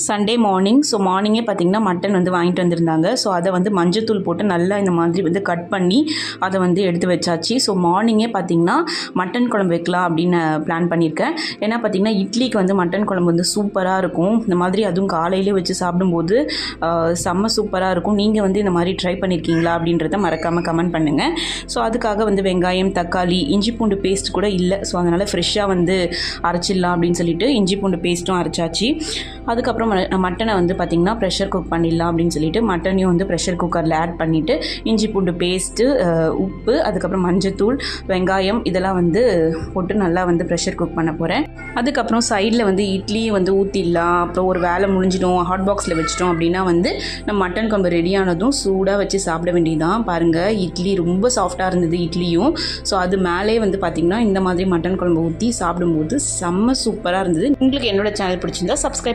Sunday morning. So மார்னிங்கே பார்த்திங்கன்னா mutton வந்து வாங்கிட்டு வந்திருந்தாங்க. ஸோ அதை வந்து மஞ்சத்தூள் போட்டு நல்லா இந்த மாதிரி வந்து கட் பண்ணி அதை வந்து எடுத்து வச்சாச்சு. ஸோ மார்னிங்கே பார்த்திங்கன்னா மட்டன் குழம்பு வைக்கலாம் அப்படின்னு பிளான் பண்ணியிருக்கேன். ஏன்னா பார்த்திங்கன்னா இட்லிக்கு வந்து மட்டன் குழம்பு வந்து சூப்பராக இருக்கும். இந்த மாதிரி அதுவும் காலையிலே வச்சு சாப்பிடும்போது செம்ம சூப்பராக இருக்கும். நீங்கள் வந்து இந்த மாதிரி ட்ரை பண்ணியிருக்கீங்களா அப்படின்றத மறக்காமல் கமெண்ட் பண்ணுங்கள். ஸோ அதுக்காக வந்து வெங்காயம், தக்காளி, இஞ்சி பூண்டு பேஸ்ட் கூட இல்லை. ஸோ அதனால் ஃப்ரெஷ்ஷாக வந்து அரைச்சிடலாம் அப்படின்னு சொல்லிட்டு இஞ்சி பூண்டு பேஸ்ட்டும் அரைச்சாச்சு. அதுக்கப்புறம் மட்டனை வந்து பார்த்திங்கன்னா ப்ரெஷர் குக் பண்ணிடலாம் அப்படின்னு சொல்லிட்டு மட்டனையும் வந்து ப்ரெஷர் குக்கரில் ஆட் பண்ணிவிட்டு இஞ்சி பூண்டு பேஸ்ட்டு, உப்பு, அதுக்கப்புறம் மஞ்சத்தூள், வெங்காயம் இதெல்லாம் வந்து போட்டு நல்லா வந்து ப்ரெஷர் குக் பண்ண போகிறேன். அதுக்கப்புறம் சைடில் வந்து இட்லி வந்து ஊற்றிடலாம். அப்புறம் ஒரு வேலை முடிஞ்சிடும், ஹாட் பாக்ஸில் வச்சிட்டோம் அப்படின்னா வந்து நம்ம மட்டன் குழம்பு ரெடியானதும் சூடாக வச்சு சாப்பிட வேண்டியதுதான். பாருங்கள், இட்லி ரொம்ப சாஃப்டாக இருந்தது இட்லியும். ஸோ அது மேலே வந்து பார்த்திங்கன்னா இந்த மாதிரி மட்டன் குழம்பு ஊற்றி சாப்பிடும்போது செம்ம சூப்பராக இருந்தது. உங்களுக்கு என்னோட சேனல் பிடிச்சிருந்தா சப்ஸ்கிரைப்